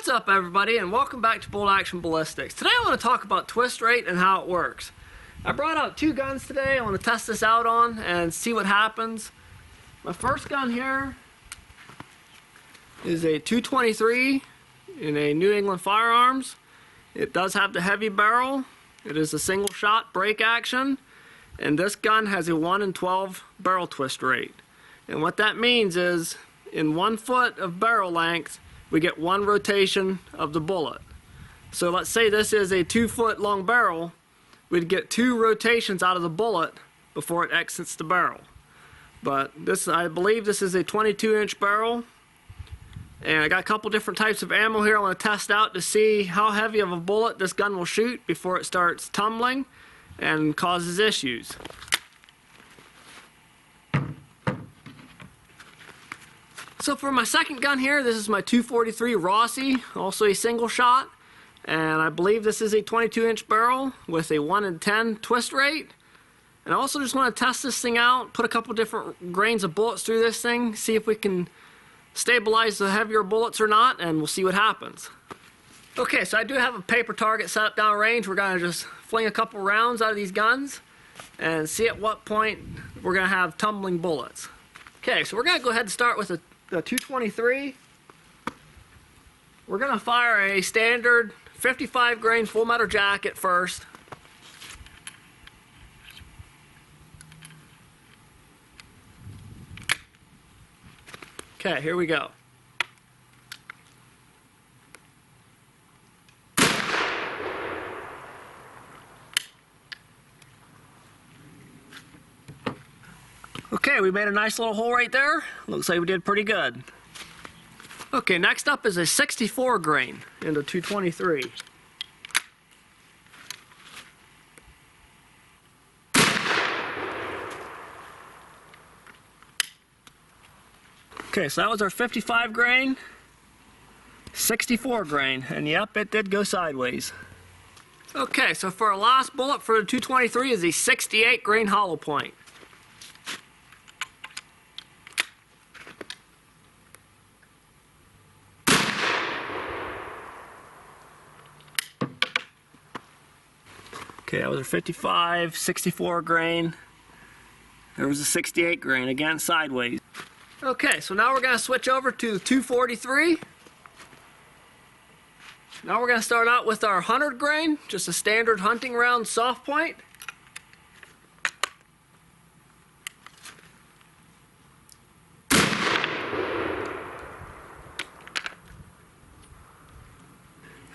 What's up, everybody, and welcome back to Bolt Action Ballistics. Today I want to talk about twist rate and how it works. I brought out two guns today I want to test this out on and see what happens. My first gun here is a 223 in a New England Firearms. It does have the heavy barrel. It is a single shot break action, and this gun has a 1 in 12 barrel twist rate. And what that means is in 1 foot of barrel length we get 1 rotation of the bullet. So let's say this is a 2 foot long barrel, we'd get 2 rotations out of the bullet before it exits the barrel. But this, I believe this is a 22-inch barrel, and I got a couple different types of ammo here I want to test out to see how heavy of a bullet this gun will shoot before it starts tumbling and causes issues. So for my second gun here, this is my 243 Rossi, also a single shot, and I believe this is a 22-inch barrel with a 1 in 10 twist rate. And I also just want to test this thing out, put a couple different grains of bullets through this thing, see if we can stabilize the heavier bullets or not, and we'll see what happens. Okay, so I do have a paper target set up down range. We're going to just fling a couple rounds out of these guns and see at what point we're going to have tumbling bullets. Okay, so we're going to go ahead and start with the 223. We're going to fire a standard 55 grain full metal jacket first. Okay, here we go. Okay, we made a nice little hole right there. Looks like we did pretty good. Okay, next up is a 64 grain into 223. Okay, so that was our 55 grain, 64 grain, and yep, it did go sideways. Okay, so for our last bullet for the 223 is a 68 grain hollow point. Okay, that was a 55, 64 grain. There was a 68 grain, again sideways. Okay, so now we're going to switch over to the 243. Now we're going to start out with our 100 grain, just a standard hunting round soft point.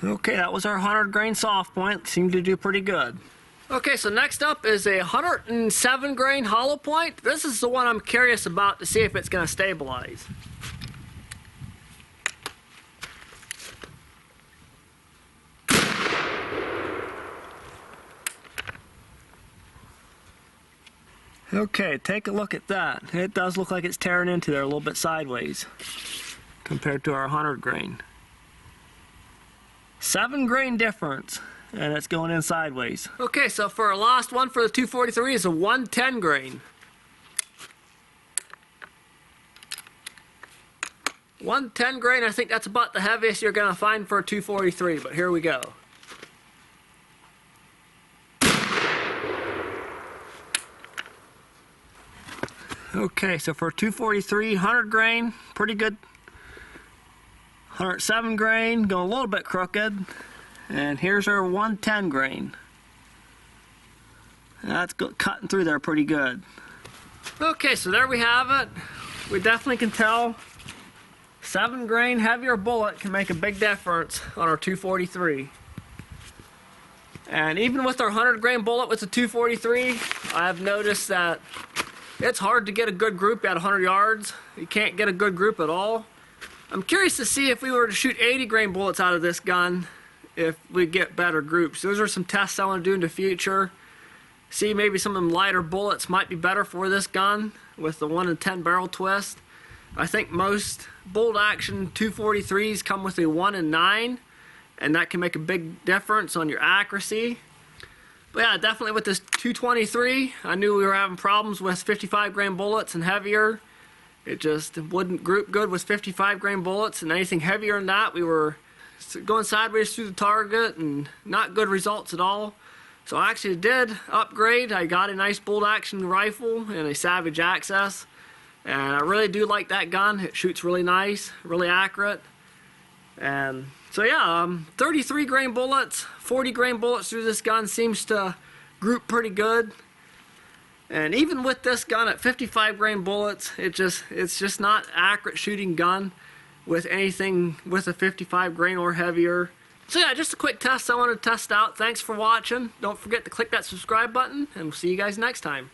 Okay, that was our 100 grain soft point. Seemed to do pretty good. Okay, so next up is a 107 grain hollow point. This is the one I'm curious about to see if it's going to stabilize. Okay, take a look at that. It does look like it's tearing into there a little bit sideways compared to our 100 grain. 7 grain difference, and it's going in sideways. Okay, so for our last one for the 243 is a 110 grain. 110 grain, I think that's about the heaviest you're going to find for a 243, but here we go. Okay, so for 243, 100 grain, pretty good. 107 grain, going a little bit crooked, and here's our 110 grain. That's cutting through there pretty good. Okay, so there we have it. We definitely can tell 7 grain heavier bullet can make a big difference on our 243. And even with our 100 grain bullet with the 243, I've noticed that it's hard to get a good group at 100 yards. You can't get a good group at all. I'm curious to see if we were to shoot 80 grain bullets out of this gun, if we get better groups. Those are some tests I want to do in the future. See, maybe some of them lighter bullets might be better for this gun with the 1 in 10 barrel twist. I think most bolt action 243s come with a 1 in 9, and that can make a big difference on your accuracy. But yeah, definitely with this 223, I knew we were having problems with 55 grain bullets and heavier. It just wouldn't group good with 55 grain bullets, and anything heavier than that we were going sideways through the target and not good results at all. So I actually did upgrade. I got a nice bolt action rifle and a Savage Access, and I really do like that gun. It shoots really nice, really accurate. And so yeah, 33 grain bullets, 40 grain bullets through this gun seems to group pretty good. And even with this gun at 55 grain bullets, it's just not an accurate shooting gun with anything with a 55 grain or heavier. So yeah, just a quick test I wanted to test out. Thanks for watching. Don't forget to click that subscribe button, and we'll see you guys next time.